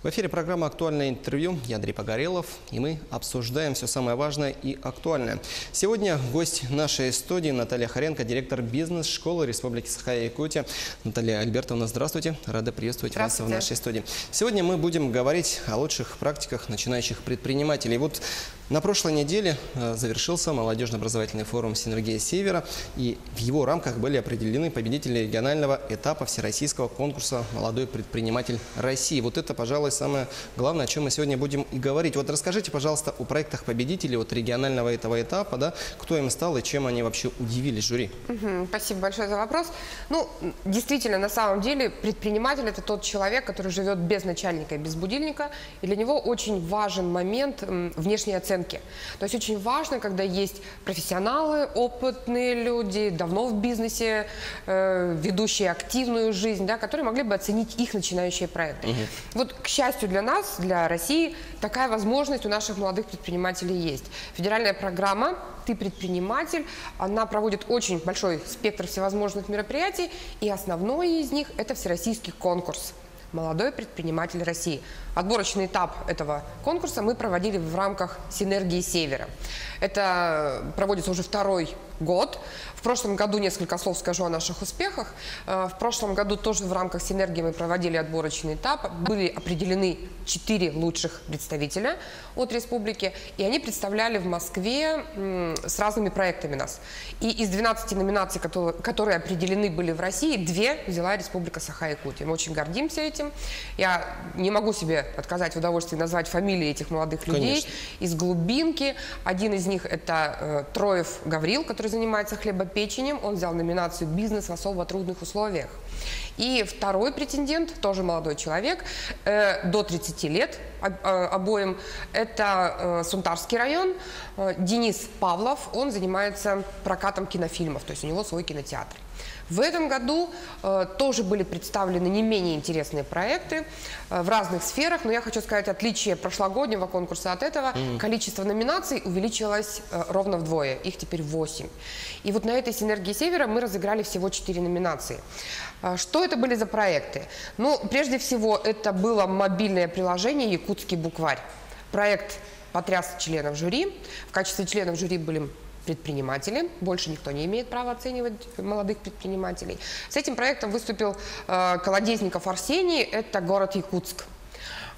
В эфире программа «Актуальное интервью». Я Андрей Погорелов, и мы обсуждаем все самое важное и актуальное. Сегодня гость нашей студии Наталья Хоренко, директор бизнес-школы Республики Саха-Якутия. Наталья Альбертовна, здравствуйте. Рада приветствовать вас в нашей студии. Сегодня мы будем говорить о лучших практиках начинающих предпринимателей. Вот на прошлой неделе завершился молодежно-образовательный форум «Синергия Севера», и в его рамках были определены победители регионального этапа всероссийского конкурса «Молодой предприниматель России». Вот это, пожалуй, самое главное, о чем мы сегодня будем и говорить. Вот расскажите, пожалуйста, о проектах победителей от регионального этого этапа, да, кто им стал и чем они вообще удивили жюри. Спасибо большое за вопрос. Ну, действительно, на самом деле, предприниматель – это тот человек, который живет без начальника и без будильника, и для него очень важен момент внешней оценки. То есть очень важно, когда есть профессионалы, опытные люди, давно в бизнесе, ведущие активную жизнь, да, которые могли бы оценить их начинающие проекты. Вот, к счастью для нас, для России, такая возможность у наших молодых предпринимателей есть. Федеральная программа «Ты предприниматель», она проводит очень большой спектр всевозможных мероприятий, и основной из них – это всероссийский конкурс «Молодой предприниматель России». Отборочный этап этого конкурса мы проводили в рамках «Синергии Севера». Это проводится уже второй год. В прошлом году несколько слов скажу о наших успехах. В прошлом году тоже в рамках «Синергии» мы проводили отборочный этап. Были определены 4 лучших представителя от республики, и они представляли в Москве с разными проектами нас. И из 12 номинаций, которые определены были в России, 2 взяла Республика Саха-Якутия. Мы очень гордимся этим. Я не могу себе отказать в удовольствии назвать фамилии этих молодых людей. Конечно. Из глубинки. Один из них – это Троев Гаврил, который занимается хлебопечением. Он взял номинацию «Бизнес в особо трудных условиях». И второй претендент, тоже молодой человек, до 30 лет обоим, это Сунтарский район, Денис Павлов. Он занимается прокатом кинофильмов, то есть у него свой кинотеатр. В этом году тоже были представлены не менее интересные проекты в разных сферах, но я хочу сказать, отличие прошлогоднего конкурса от этого, количество номинаций увеличилось ровно вдвое, их теперь 8. И вот на этой «Синергии Севера» мы разыграли всего 4 номинации. Что это были за проекты? Ну, прежде всего, это было мобильное приложение «Якутский букварь». Проект потряс членов жюри. В качестве членов жюри были предприниматели. Больше никто не имеет права оценивать молодых предпринимателей. С этим проектом выступил Колодезников Арсений, это город Якутск.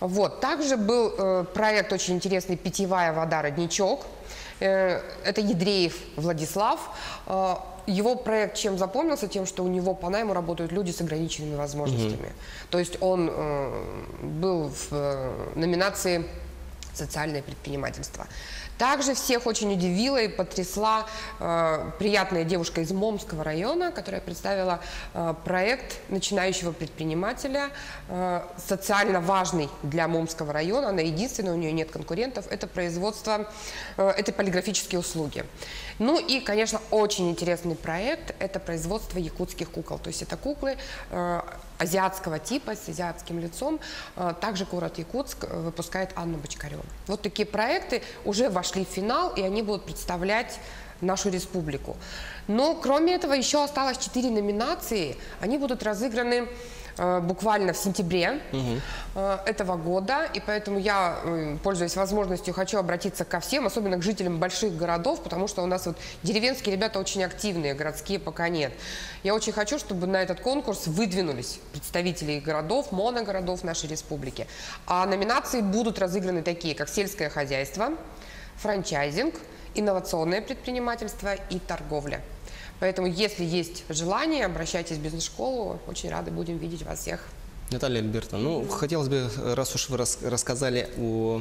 Вот. Также был проект очень интересный «Питьевая вода Родничок». Это Едреев Владислав. Его проект чем запомнился? Тем, что у него по найму работают люди с ограниченными возможностями. То есть он был в номинации «Социальное предпринимательство». Также всех очень удивила и потрясла приятная девушка из Момского района, которая представила проект начинающего предпринимателя, социально важный для Момского района. Она единственная, у нее нет конкурентов. Это производство, это полиграфические услуги. Ну и, конечно, очень интересный проект – это производство якутских кукол. То есть это куклы азиатского типа, с азиатским лицом. Также город Якутск выпускает Анна Бочкарева. Вот такие проекты уже вошли в финал, и они будут представлять нашу республику. Но, кроме этого, еще осталось 4 номинации. Они будут разыграны буквально в сентябре этого года, и поэтому я, пользуясь возможностью, хочу обратиться ко всем, особенно к жителям больших городов, потому что у нас вот деревенские ребята очень активные, городские пока нет. Я очень хочу, чтобы на этот конкурс выдвинулись представители городов, моногородов нашей республики. А номинации будут разыграны такие, как сельское хозяйство, франчайзинг, инновационное предпринимательство и торговля. Поэтому, если есть желание, обращайтесь в бизнес-школу. Очень рады будем видеть вас всех. Наталья Альбертовна, ну, хотелось бы, раз уж вы рассказали о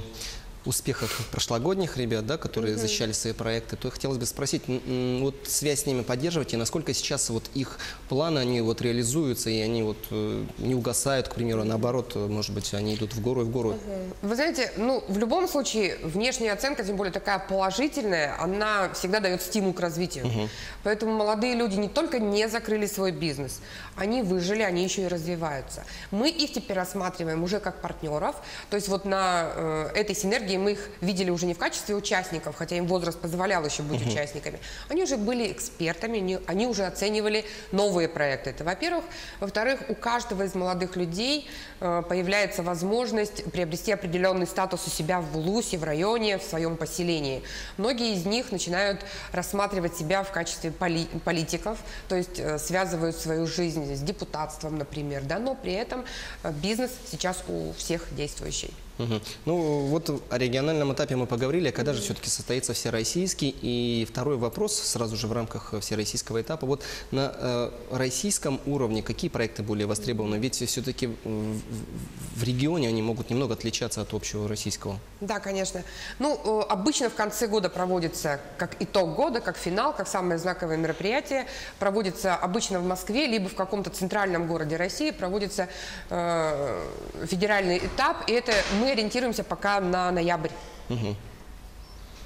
успехах прошлогодних ребят, да, которые защищали свои проекты, то хотелось бы спросить, вот связь с ними поддерживаете, насколько сейчас вот их планы, они вот реализуются, и они вот не угасают, к примеру, наоборот, может быть, они идут в гору и в гору? Вы знаете, ну, в любом случае, внешняя оценка, тем более такая положительная, она всегда дает стимул к развитию. Поэтому молодые люди не только не закрыли свой бизнес, они выжили, они еще и развиваются. Мы их теперь рассматриваем уже как партнеров, то есть вот на этой синергии многие мы их видели уже не в качестве участников, хотя им возраст позволял еще быть участниками. Они уже были экспертами, они уже оценивали новые проекты. Это, во-первых. Во-вторых, у каждого из молодых людей появляется возможность приобрести определенный статус у себя в ВУЛУСе, в районе, в своем поселении. Многие из них начинают рассматривать себя в качестве политиков, то есть связывают свою жизнь с депутатством, например, да, но при этом бизнес сейчас у всех действующий. Ну вот о региональном этапе мы поговорили, а когда же все-таки состоится всероссийский? И второй вопрос сразу же в рамках всероссийского этапа. Вот на российском уровне какие проекты более востребованы? Ведь все-таки в регионе они могут немного отличаться от общего российского. Да, конечно. Ну, обычно в конце года проводится как итог года, как финал, как самое знаковое мероприятие. Проводится обычно в Москве, либо в каком-то центральном городе России проводится федеральный этап. И это мы ориентируемся пока на ноябрь.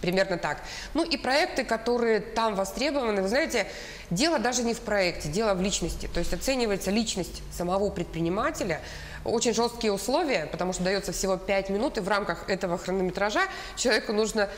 Примерно так. Ну и проекты, которые там востребованы, вы знаете, дело даже не в проекте, дело в личности. То есть оценивается личность самого предпринимателя. Очень жесткие условия, потому что дается всего 5 минут, и в рамках этого хронометража человеку нужно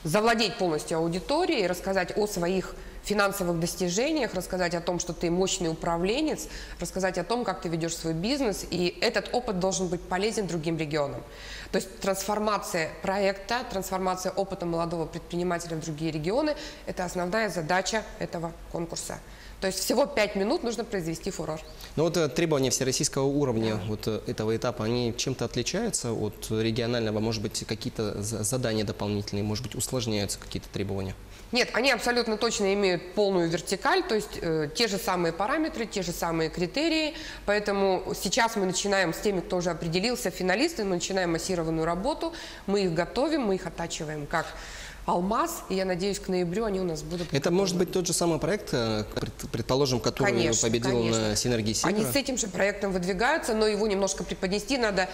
завладеть полностью аудиторией, рассказать о своих финансовых достижениях, рассказать о том, что ты мощный управленец, рассказать о том, как ты ведешь свой бизнес, и этот опыт должен быть полезен другим регионам. То есть трансформация проекта, трансформация опыта молодого предпринимателя в другие регионы – это основная задача этого конкурса. То есть всего 5 минут нужно произвести фурор. Но вот требования всероссийского уровня вот этого этапа, они чем-то отличаются от регионального? Может быть, какие-то задания дополнительные, может быть, усложняются какие-то требования? Нет, они абсолютно точно имеют полную вертикаль, то есть те же самые параметры, те же самые критерии. Поэтому сейчас мы начинаем с теми, кто уже определился, финалисты, мы начинаем массированную работу, мы их готовим, мы их оттачиваем как алмаз, и я надеюсь, к ноябрю они у нас будут. Это может быть тот же самый проект, предположим, который победил на Синергии Севера? Они с этим же проектом выдвигаются, но его немножко преподнести надо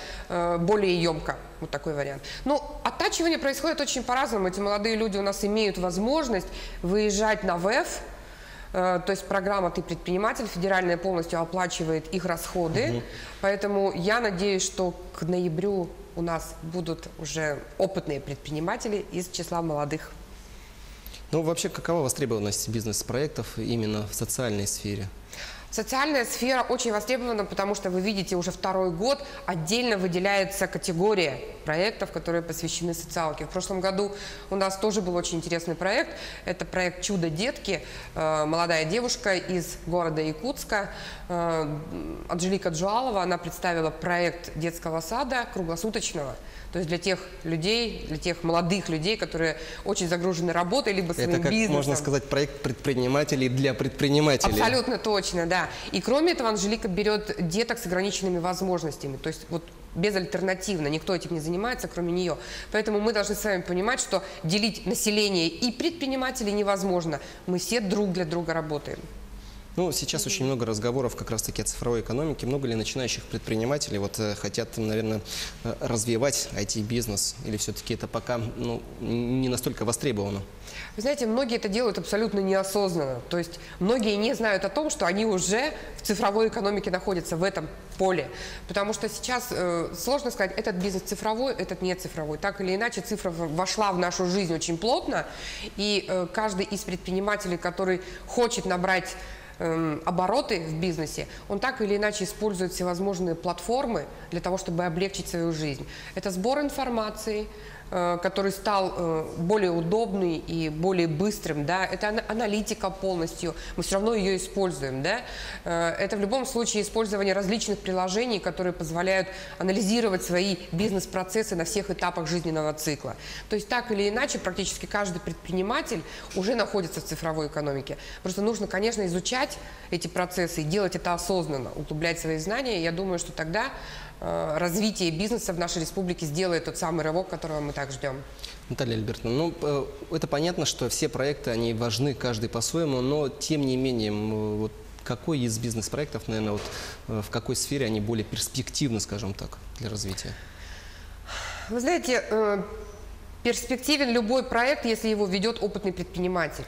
более емко. Вот такой вариант. Ну, оттачивание происходит очень по-разному. Эти молодые люди у нас имеют возможность выезжать на ВЭФ, то есть программа «Ты предприниматель», федеральная полностью оплачивает их расходы. Поэтому я надеюсь, что к ноябрю у нас будут уже опытные предприниматели из числа молодых. Ну, вообще, какова востребованность бизнес-проектов именно в социальной сфере? Социальная сфера очень востребована, потому что, вы видите, уже второй год отдельно выделяется категория проектов, которые посвящены социалке. В прошлом году у нас тоже был очень интересный проект. Это проект «Чудо-детки». Молодая девушка из города Якутска, Анжелика Джуалова, она представила проект детского сада круглосуточного. То есть для тех людей, для тех молодых людей, которые очень загружены работой, либо своим бизнесом. Это, как можно сказать, проект предпринимателей для предпринимателей. Абсолютно точно, да. И кроме этого Анжелика берет деток с ограниченными возможностями. То есть вот безальтернативно, никто этим не занимается, кроме нее. Поэтому мы должны с вами понимать, что делить население и предпринимателей невозможно. Мы все друг для друга работаем. Ну, сейчас очень много разговоров как раз-таки о цифровой экономике. Много ли начинающих предпринимателей хотят, наверное, развивать IT-бизнес? Или все-таки это пока не настолько востребовано? Вы знаете, многие это делают абсолютно неосознанно. То есть многие не знают о том, что они уже в цифровой экономике находятся, в этом поле. Потому что сейчас сложно сказать, этот бизнес цифровой, этот не цифровой. Так или иначе, цифра вошла в нашу жизнь очень плотно. И каждый из предпринимателей, который хочет набрать обороты в бизнесе, он так или иначе использует всевозможные платформы для того, чтобы облегчить свою жизнь. Это сбор информации, который стал более удобный и более быстрым, да, это аналитика полностью, мы все равно ее используем, да, это в любом случае использование различных приложений, которые позволяют анализировать свои бизнес-процессы на всех этапах жизненного цикла. То есть так или иначе практически каждый предприниматель уже находится в цифровой экономике. Просто нужно, конечно, изучать эти процессы и делать это осознанно, углублять свои знания. Я думаю, что тогда развитие бизнеса в нашей республике сделает тот самый рывок, которого мы так ждем. Наталья Альбертовна, это понятно, что все проекты, они важны, каждый по-своему, но тем не менее, какой из бизнес-проектов, наверное, в какой сфере они более перспективны, скажем так, для развития? Вы знаете, перспективен любой проект, если его ведет опытный предприниматель.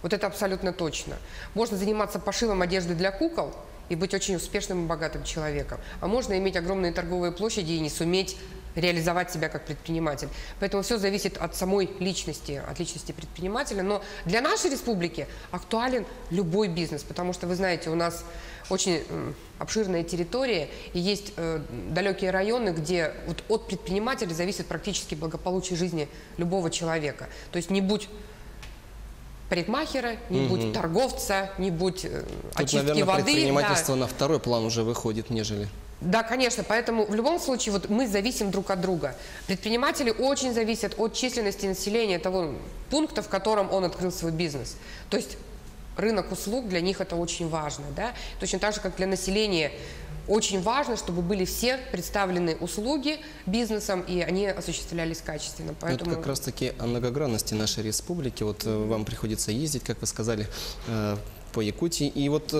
Вот это абсолютно точно. Можно заниматься пошивом одежды для кукол и быть очень успешным и богатым человеком. А можно иметь огромные торговые площади и не суметь реализовать себя как предприниматель. Поэтому все зависит от самой личности, от личности предпринимателя. Но для нашей республики актуален любой бизнес, потому что, вы знаете, у нас очень обширная территория, и есть далекие районы, где вот от предпринимателя зависит практически благополучие жизни любого человека. То есть не будь парикмахера, не будь торговца, не будь очистки наверное, воды. предпринимательство на второй план уже выходит, нежели... Да, конечно, поэтому в любом случае вот мы зависим друг от друга. Предприниматели очень зависят от численности населения того пункта, в котором он открыл свой бизнес. То есть рынок услуг для них это очень важно. Да? Точно так же, как для населения очень важно, чтобы были все представлены услуги бизнесом, и они осуществлялись качественно. Поэтому... Это как раз-таки о многогранности нашей республики. Вот вам приходится ездить, как вы сказали, по Якутии. И вот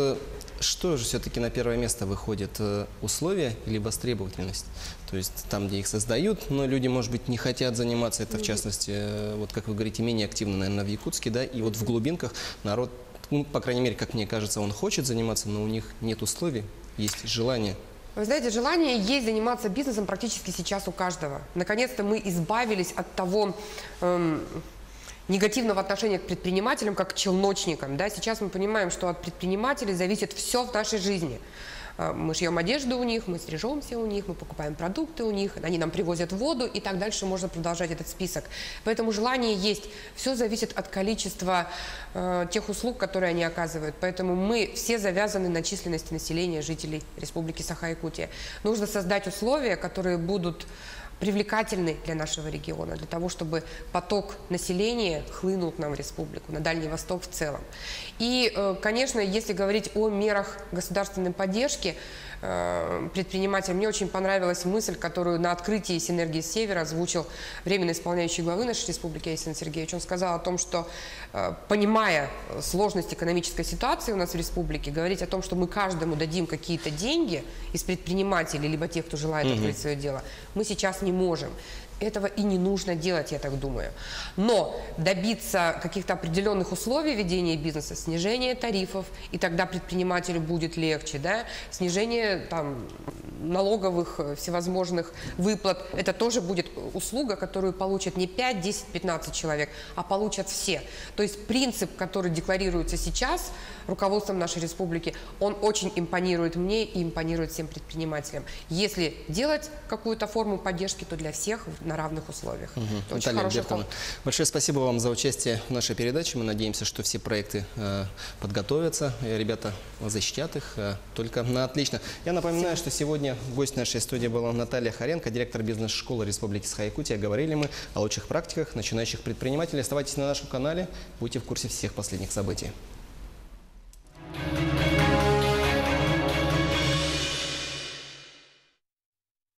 что же все-таки на первое место выходит? Условия или востребовательность? То есть там, где их создают, но люди, может быть, не хотят заниматься. Это, в частности, вот как вы говорите, менее активно, наверное, в Якутске, да, и вот в глубинках народ, ну, по крайней мере, как мне кажется, он хочет заниматься, но у них нет условий, есть желание. Вы знаете, желание есть заниматься бизнесом практически сейчас у каждого. Наконец-то мы избавились от того негативного отношения к предпринимателям, как к челночникам. Да? Сейчас мы понимаем, что от предпринимателей зависит все в нашей жизни. Мы шьем одежду у них, мы стрижемся у них, мы покупаем продукты у них, они нам привозят воду, и так дальше можно продолжать этот список. Поэтому желание есть. Все зависит от количества тех услуг, которые они оказывают. Поэтому мы все завязаны на численности населения жителей Республики Саха-Якутия. Нужно создать условия, которые будут привлекательны для нашего региона, для того, чтобы поток населения хлынул к нам в республику, на Дальний Восток в целом. И, конечно, если говорить о мерах государственной поддержки предпринимателям, мне очень понравилась мысль, которую на открытии «Синергии Севера» озвучил временно исполняющий главы нашей республики Айсен Сергеевич. Он сказал о том, что, понимая сложность экономической ситуации у нас в республике, говорить о том, что мы каждому дадим какие-то деньги из предпринимателей, либо тех, кто желает открыть свое дело, мы сейчас не можем. Этого и не нужно делать, я так думаю. Но добиться каких-то определенных условий ведения бизнеса, снижения тарифов, и тогда предпринимателю будет легче, да? Снижение там налоговых всевозможных выплат, это тоже будет услуга, которую получат не 5, 10, 15 человек, а получат все. То есть принцип, который декларируется сейчас руководством нашей республики, он очень импонирует мне и импонирует всем предпринимателям. Если делать какую-то форму поддержки, то для всех на равных условиях. Это очень хороший ход. Большое спасибо вам за участие в нашей передаче. Мы надеемся, что все проекты подготовятся, ребята защитят их только на отлично. Я напоминаю, что сегодня гость нашей студии была Наталья Харенко, директор бизнес-школы Республики Саха-Якутия. Говорили мы о лучших практиках начинающих предпринимателей. Оставайтесь на нашем канале, будьте в курсе всех последних событий.